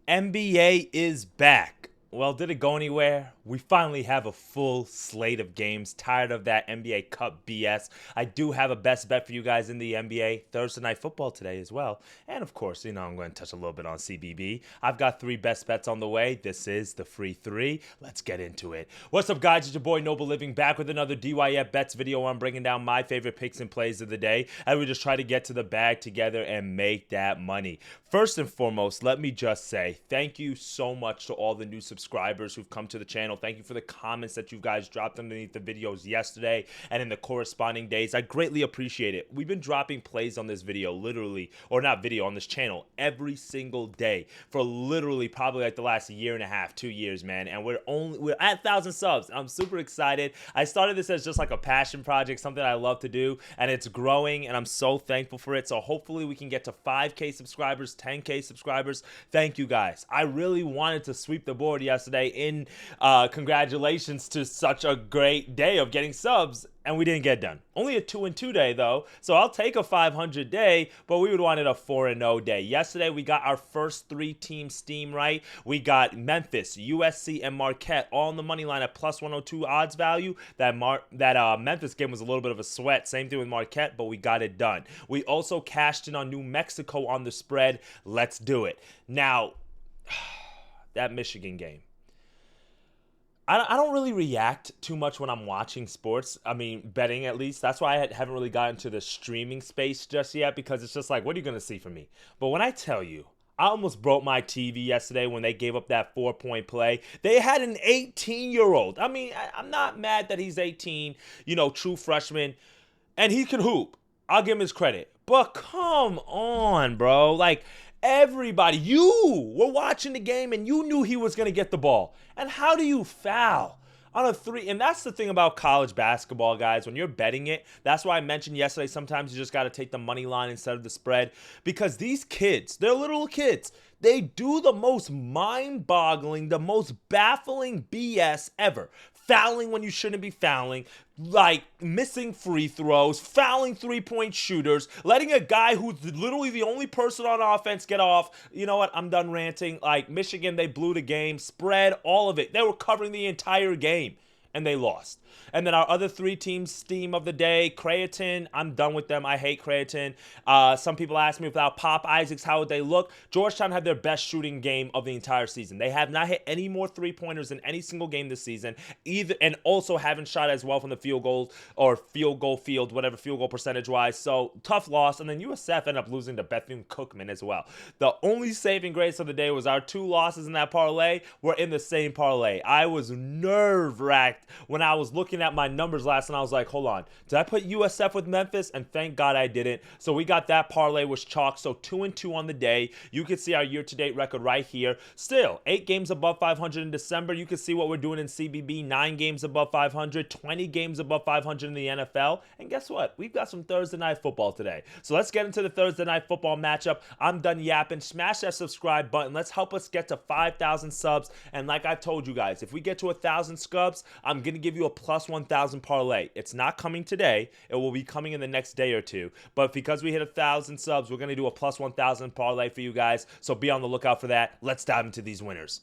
NBA is back. Well, did it go anywhere? We finally have a full slate of games. Tired of that NBA Cup BS. I do have a best bet for you guys in the NBA. Thursday Night Football today as well. And of course, I'm going to touch a little bit on CBB. I've got three best bets on the way. This is the free three. Let's get into it. What's up, guys? It's your boy Noble Living back with another DYF Bets video where I'm breaking down my favorite picks and plays of the day. And we just try to get to the bag together and make that money. First and foremost, let me just say thank you so much to all the new subscribers who've come to the channel. Thank you for the comments that you guys dropped underneath the videos yesterday and in the corresponding days. I greatly appreciate it. We've been dropping plays on this video literally, or not video, on this channel every single day for literally probably like the last year and a half, 2 years, man. And we're at 1,000 subs. I'm super excited. I started this as just like a passion project, something I love to do, and it's growing, and I'm so thankful for it. So hopefully we can get to 5K subscribers, 10K subscribers. Thank you guys. I really wanted to sweep the board yesterday in congratulations to such a great day of getting subs, and we didn't get done. Only a 2-2 day though, so I'll take a 500 day, but we would want it a 4-0 day. Yesterday we got our first 3-team steam right. We got Memphis, USC, and Marquette all on the money line at plus 102 odds value. That Memphis game was a little bit of a sweat. Same thing with Marquette, but we got it done. We also cashed in on New Mexico on the spread. Let's do it. Now, that Michigan game. I don't really react too much when I'm watching sports. I mean, betting at least. That's why I haven't really gotten to the streaming space just yet, because it's just like, what are you going to see from me? But when I tell you, I almost broke my TV yesterday when they gave up that 4-point play. They had an 18-year-old. I mean, I'm not mad that he's 18, true freshman, and he can hoop. I'll give him his credit. But come on, bro. Like, everybody, you were watching the game and you knew he was going to get the ball. And how do you foul on a three? And that's the thing about college basketball, guys. When you're betting it, that's why I mentioned yesterday, sometimes you just got to take the money line instead of the spread. Because these kids, they're little kids. They do the most mind-boggling, the most baffling BS ever. Fouling when you shouldn't be fouling, like missing free throws, fouling three-point shooters, letting a guy who's literally the only person on offense get off. You know what? I'm done ranting. Like Michigan, they blew the game, spread, all of it. They were covering the entire game, and they lost. And then our other 3 teams steam of the day, Creighton, I'm done with them. I hate Creighton. Some people ask me without Pop Isaacs, how would they look? Georgetown had their best shooting game of the entire season. They have not hit any more three-pointers in any single game this season, either, and also haven't shot as well from the field goal or field goal field, whatever, field goal percentage-wise. So, tough loss. And then USF ended up losing to Bethune-Cookman as well. The only saving grace of the day was our 2 losses in that parlay were in the same parlay. I was nerve-wracked when I was looking at my numbers last night. I was like, hold on, did I put USF with Memphis? And thank God I didn't. So we got that parlay was chalk. So 2-2 on the day. You can see our year-to-date record right here. Still 8 games above 500 in December. You can see what we're doing in CBB. 9 games above 500, 20 games above 500 in the NFL. And guess what? We've got some Thursday night football today. So let's get into the Thursday night football matchup. I'm done yapping. Smash that subscribe button. Let's help us get to 5,000 subs. And like I told you guys, if we get to 1,000 subs, I'm going to give you a plus 1,000 parlay. It's not coming today. It will be coming in the next day or two. But because we hit 1,000 subs, we're going to do a plus 1,000 parlay for you guys. So be on the lookout for that. Let's dive into these winners.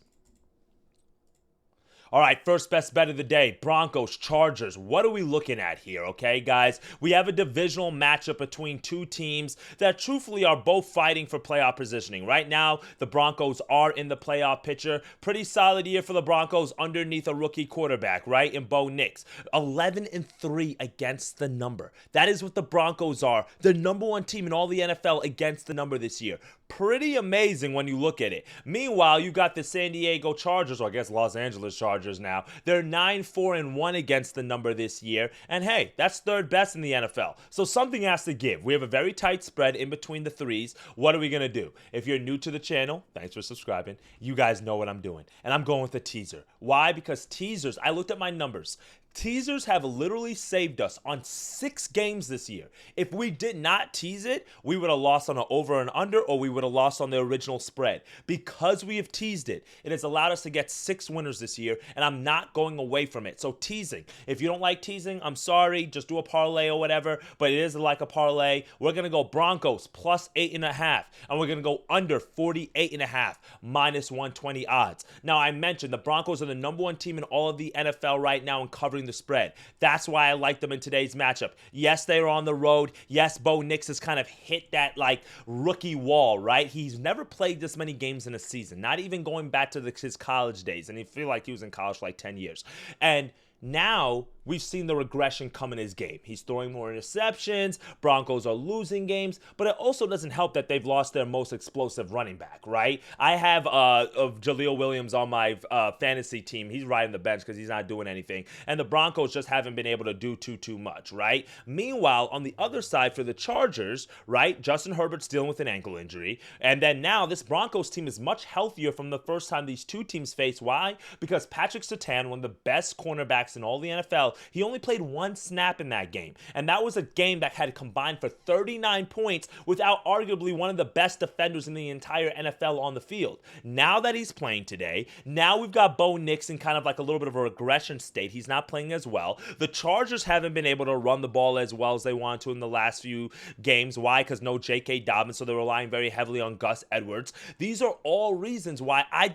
All right, first best bet of the day, Broncos, Chargers. What are we looking at here, okay, guys? We have a divisional matchup between 2 teams that truthfully are both fighting for playoff positioning. Right now, the Broncos are in the playoff picture. Pretty solid year for the Broncos underneath a rookie quarterback, right, in Bo Nix. 11-3 against the number. That is what the Broncos are. The number 1 team in all the NFL against the number this year. Pretty amazing when you look at it. Meanwhile, you got the San Diego Chargers, or I guess Los Angeles Chargers now. They're 9-4-1 against the number this year. And hey, that's 3rd best in the NFL. So something has to give. We have a very tight spread in between the threes. What are we going to do? If you're new to the channel, thanks for subscribing. You guys know what I'm doing. And I'm going with a teaser. Why? Because teasers, I looked at my numbers. Teasers have literally saved us on 6 games this year. If we did not tease it, we would have lost on an over and under, or we would have lost on the original spread. Because we have teased it, it has allowed us to get 6 winners this year, and I'm not going away from it. So teasing. If you don't like teasing, I'm sorry. Just do a parlay or whatever, but it is like a parlay. We're going to go Broncos plus 8.5, and we're going to go under 48.5, minus 120 odds. Now, I mentioned the Broncos are the number 1 team in all of the NFL right now in covering the spread. That's why I like them in today's matchup. Yes, they are on the road. Yes, Bo Nix has kind of hit that like rookie wall, right? He's never played this many games in a season, not even going back to his college days. And he feel like he was in college for like 10 years. And now we've seen the regression come in his game. He's throwing more interceptions. Broncos are losing games, but it also doesn't help that they've lost their most explosive running back, right? I have of Jaleel Williams on my fantasy team. He's riding the bench because he's not doing anything, and the Broncos just haven't been able to do too much, right? Meanwhile, on the other side for the Chargers, right, Justin Herbert's dealing with an ankle injury, and then now this Broncos team is much healthier from the first time these two teams faced. Why? Because Patrick Surtain, one of the best cornerbacks in all the NFL, he only played 1 snap in that game. And that was a game that had combined for 39 points without arguably one of the best defenders in the entire NFL on the field. Now that he's playing today, now we've got Bo Nix in kind of like a little bit of a regression state. He's not playing as well. The Chargers haven't been able to run the ball as well as they wanted to in the last few games. Why? Because no J.K. Dobbins, so they're relying very heavily on Gus Edwards. These are all reasons why I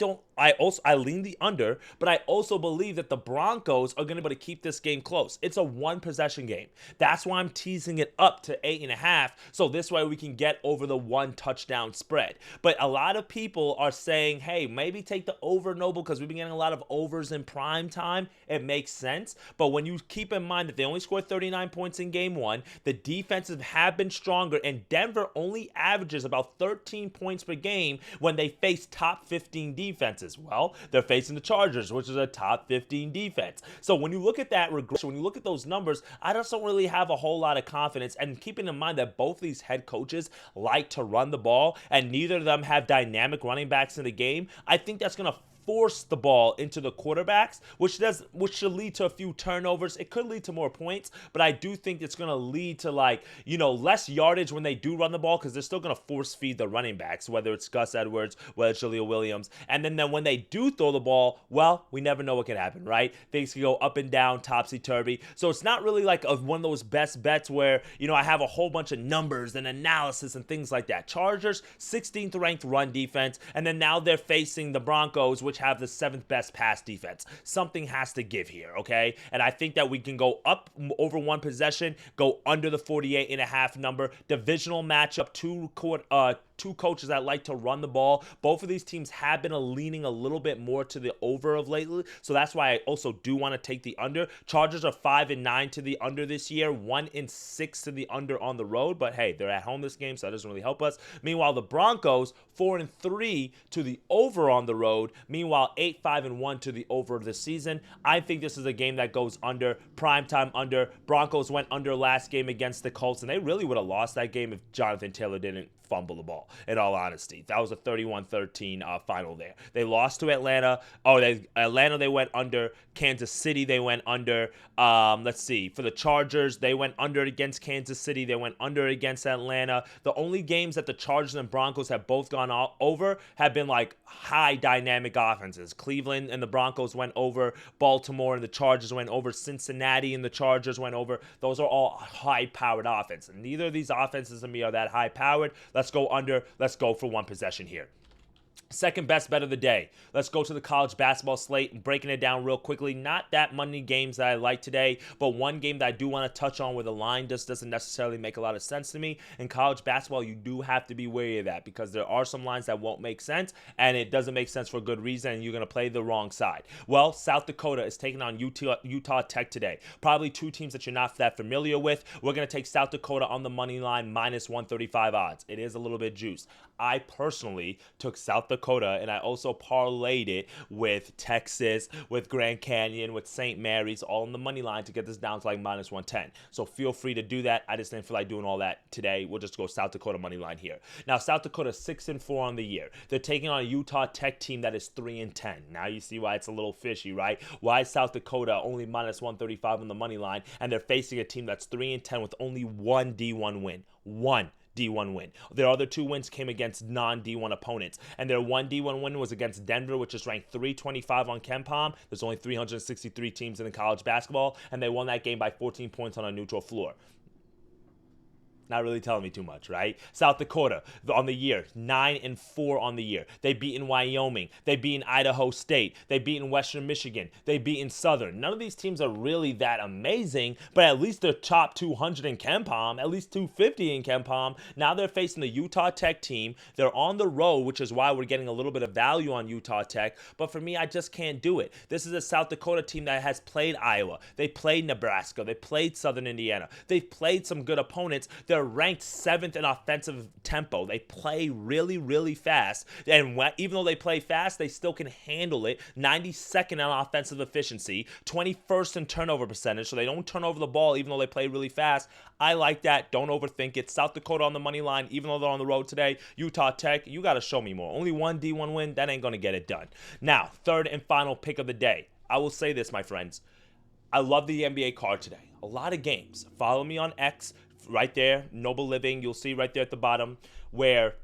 lean the under, but I also believe that the Broncos are going to be able to keep this game close. It's a 1 possession game. That's why I'm teasing it up to 8.5, so this way we can get over the 1 touchdown spread. But a lot of people are saying, hey, maybe take the over, Noble, because we've been getting a lot of overs in prime time. It makes sense, but when you keep in mind that they only scored 39 points in game 1, the defenses have been stronger, and Denver only averages about 13 points per game when they face top 15 defenses. Well, they're facing the Chargers, which is a top 15 defense. So when you look at that regression, when you look at those numbers, I just don't really have a whole lot of confidence. And keeping in mind that both these head coaches like to run the ball, and neither of them have dynamic running backs in the game, I think that's going to force the ball into the quarterbacks, which should lead to a few turnovers. It could lead to more points, but I do think it's going to lead to less yardage when they do run the ball, because they're still going to force feed the running backs, whether it's Gus Edwards, whether it's Jaleel Williams. And then when they do throw the ball, well, we never know what can happen, right? Things can go up and down, topsy-turvy. So it's not really like one of those best bets where, I have a whole bunch of numbers and analysis and things like that. Chargers, 16th ranked run defense, and then now they're facing the Broncos, which have the 7th best pass defense. Something has to give here, okay? And I think that we can go up over 1 possession, go under the 48.5 number. Divisional matchup, two coaches that like to run the ball. Both of these teams have been leaning a little bit more to the over of lately, so that's why I also do want to take the under. Chargers are 5-9 to the under this year, 1-6 to the under on the road, but hey, they're at home this game, so that doesn't really help us. Meanwhile, the Broncos, 4-3 to the over on the road. Meanwhile, 8-5-1 to the over this season. I think this is a game that goes under, primetime under. Broncos went under last game against the Colts, and they really would have lost that game if Jonathan Taylor didn't fumble the ball, in all honesty. That was a 31-13 final there. They lost to Atlanta. Atlanta, they went under. Kansas City, they went under. Let's see. For the Chargers, they went under against Kansas City. They went under against Atlanta. The only games that the Chargers and Broncos have both gone over have been like high dynamic offenses. Cleveland and the Broncos went over. Baltimore and the Chargers went over. Cincinnati and the Chargers went over. Those are all high-powered offenses. Neither of these offenses to me are that high-powered. Let's go under. Let's go for 1 possession here. Second best bet of the day. Let's go to the college basketball slate and breaking it down real quickly. Not that many games that I like today, but one game that I do want to touch on where the line just doesn't necessarily make a lot of sense to me. In college basketball, you do have to be wary of that because there are some lines that won't make sense, and it doesn't make sense for a good reason, and you're going to play the wrong side. Well, South Dakota is taking on Utah Tech today. Probably two teams that you're not that familiar with. We're going to take South Dakota on the money line, minus 135 odds. It is a little bit juiced. I personally took South Dakota, and I also parlayed it with Texas, with Grand Canyon, with St. Mary's, all in the money line to get this down to like minus 110. So feel free to do that. I just didn't feel like doing all that today. We'll just go South Dakota money line here. Now, South Dakota 6-4 on the year. They're taking on a Utah Tech team that is 3-10. Now you see why it's a little fishy, right? Why is South Dakota only minus 135 on the money line, and they're facing a team that's 3-10 with only one D1 win? One D1 win. Their other two wins came against non-D1 opponents, and their one D1 win was against Denver, which is ranked 325 on KenPom. There's only 363 teams in the college basketball, and they won that game by 14 points on a neutral floor. Not really telling me too much, right? South Dakota on the year, 9-4 on the year. They beat in Wyoming. They beat in Idaho State. They beat in Western Michigan. They beat in Southern. None of these teams are really that amazing, but at least they're top 200 in KenPom, at least 250 in KenPom. Now they're facing the Utah Tech team. They're on the road, which is why we're getting a little bit of value on Utah Tech. But for me, I just can't do it. This is a South Dakota team that has played Iowa. They played Nebraska. They played Southern Indiana. They've played some good opponents. They're ranked 7th in offensive tempo. They play really, really fast. And even though they play fast, they still can handle it. 92nd on offensive efficiency, 21st in turnover percentage, so they don't turn over the ball even though they play really fast. I like that. Don't overthink it. South Dakota on the money line, even though they're on the road today. Utah Tech, you got to show me more. Only one D1 win, that ain't going to get it done. Now, third and final pick of the day. I will say this, my friends. I love the NBA card today. A lot of games. Follow me on X. Right there, Noble Living, you'll see right there at the bottom, where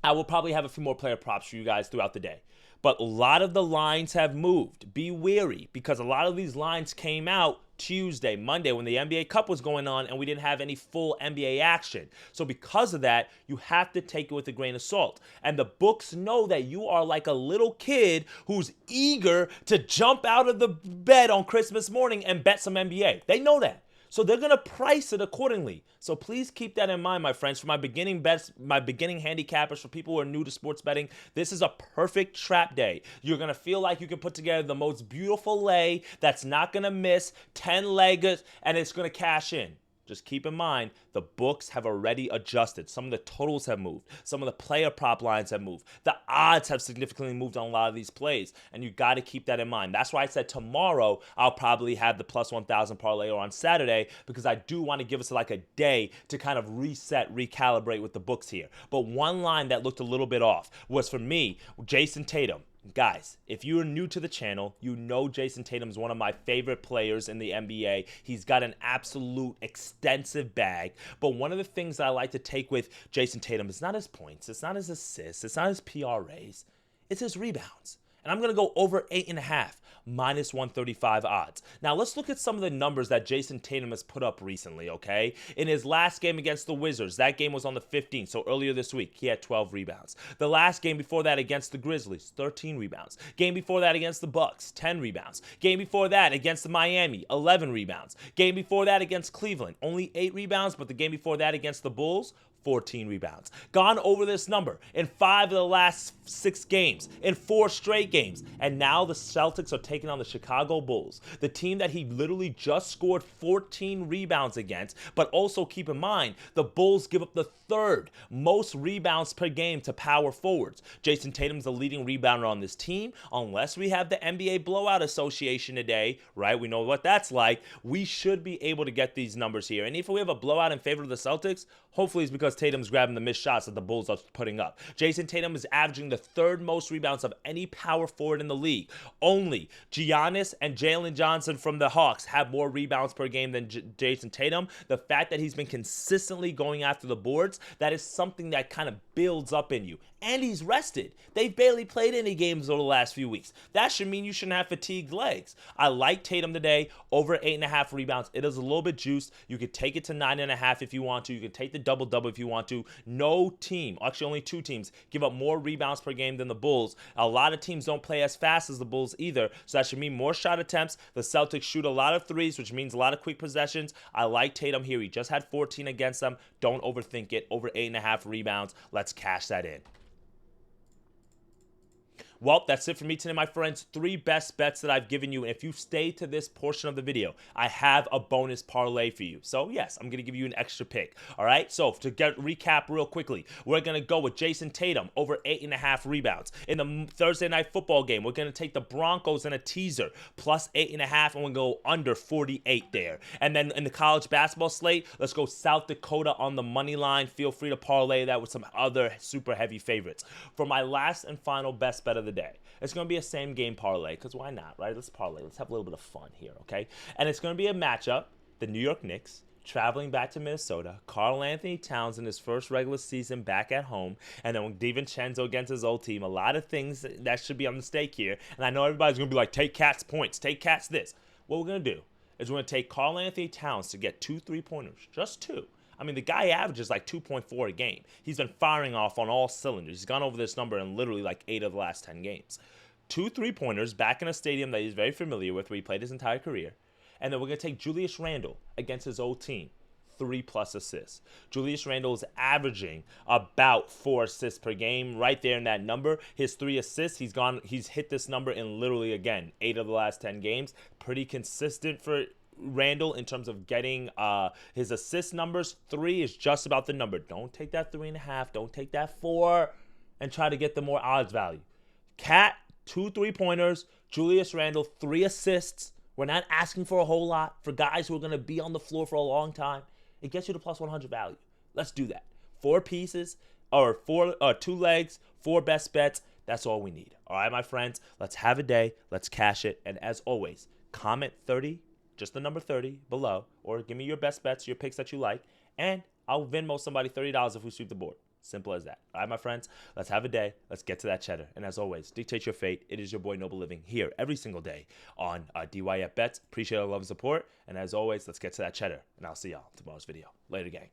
I will probably have a few more player props for you guys throughout the day. But a lot of the lines have moved. Be wary, because a lot of these lines came out Tuesday, Monday, when the NBA Cup was going on and we didn't have any full NBA action. So because of that, you have to take it with a grain of salt. And the books know that you are like a little kid who's eager to jump out of the bed on Christmas morning and bet some NBA. They know that. So they're going to price it accordingly. So please keep that in mind, my friends. For my beginning bets, my beginning handicappers, for people who are new to sports betting, this is a perfect trap day. You're going to feel like you can put together the most beautiful lay that's not going to miss, 10 leggers, and it's going to cash in. Just keep in mind, the books have already adjusted. Some of the totals have moved. Some of the player prop lines have moved. The odds have significantly moved on a lot of these plays, and you got to keep that in mind. That's why I said tomorrow I'll probably have the plus 1,000 parlay, or on Saturday, because I do want to give us like a day to kind of reset, recalibrate with the books here. But one line that looked a little bit off was, for me, Jason Tatum. Guys, if you are new to the channel, you know Jason Tatum is one of my favorite players in the NBA. He's got an absolute extensive bag. But one of the things that I like to take with Jason Tatum is not his points, it's not his assists, it's not his PRAs, it's his rebounds. And I'm going to go over 8.5, minus 135 odds. Now, let's look at some of the numbers that Jason Tatum has put up recently, okay? In his last game against the Wizards, that game was on the 15th, so earlier this week, he had 12 rebounds. The last game before that against the Grizzlies, 13 rebounds. Game before that against the Bucks, 10 rebounds. Game before that against the Miami, 11 rebounds. Game before that against Cleveland, only 8 rebounds, but the game before that against the Bulls, 14 rebounds. Gone over this number in 5 of the last 6 games, in 4 straight games. And now the Celtics are taking on the Chicago Bulls, the team that he literally just scored 14 rebounds against. But also keep in mind, the Bulls give up the 3rd most rebounds per game to power forwards. Jason Tatum's the leading rebounder on this team. Unless we have the NBA Blowout Association today, right? We know what that's like. We should be able to get these numbers here. And if we have a blowout in favor of the Celtics, hopefully it's because Tatum's grabbing the missed shots that the Bulls are putting up. Jason Tatum is averaging the 3rd most rebounds of any power forward in the league. Only Giannis and Jalen Johnson from the Hawks have more rebounds per game than Jason Tatum. The fact that he's been consistently going after the boards, that is something that kind of builds up in you. And he's rested. They've barely played any games over the last few weeks. That should mean you shouldn't have fatigued legs. I like Tatum today, over 8.5 rebounds. It is a little bit juiced. You could take it to 9.5 if you want to. You can take the double-double if you want to. No team, actually only 2 teams, give up more rebounds per game than the Bulls. A lot of teams don't play as fast as the Bulls either, so that should mean more shot attempts. The Celtics shoot a lot of threes, which means a lot of quick possessions. I like Tatum here. He just had 14 against them. Don't overthink it. Over 8.5 rebounds. Let's cash that in. Well, that's it for me today, my friends. 3 best bets that I've given you. And if you stay to this portion of the video, I have a bonus parlay for you. So, yes, I'm going to give you an extra pick. All right? So, to recap real quickly, we're going to go with Jason Tatum over 8.5 rebounds. In the Thursday night football game, we're going to take the Broncos in a teaser plus 8.5, and we'll go under 48 there. And then in the college basketball slate, let's go South Dakota on the money line. Feel free to parlay that with some other super heavy favorites. For my last and final best bet of the day, it's going to be a same game parlay, because why not, right? Let's parlay. Let's have a little bit of fun here, okay? And it's going to be a matchup, the New York Knicks traveling back to Minnesota, Karl Anthony Towns in his first regular season back at home, and then DiVincenzo against his old team. A lot of things that should be on the stake here, and I know everybody's going to be like, take Cat's points, take Cat's this. What we're going to do is we're going to take Karl Anthony Towns to get 2 3-pointers, just 2. I mean, the guy averages like 2.4 a game. He's been firing off on all cylinders. He's gone over this number in literally like 8 of the last 10 games. 2 3-pointers back in a stadium that he's very familiar with, where he played his entire career. And then we're going to take Julius Randle against his old team. 3+ assists. Julius Randle is averaging about 4 assists per game, right there in that number. His 3 assists, he's hit this number in literally, again, 8 of the last 10 games. Pretty consistent for Randle in terms of getting his assist numbers. 3 is just about the number. Don't take that 3.5. Don't take that 4 and try to get the more odds value. Cat, 2 3-pointers. Julius Randle, 3 assists. We're not asking for a whole lot for guys who are going to be on the floor for a long time. It gets you to plus 100 value. Let's do that. 4 pieces, or 2 legs, 4 best bets. That's all we need. All right, my friends, let's have a day. Let's cash it. And as always, comment 30, just the number 30 below, or give me your best bets, your picks that you like, and I'll Venmo somebody $30 if we sweep the board. Simple as that. All right, my friends, let's have a day. Let's get to that cheddar. And as always, dictate your fate. It is your boy Noble Living here every single day on DYF Bets. Appreciate all the love and support. And as always, let's get to that cheddar. And I'll see y'all in tomorrow's video. Later, gang.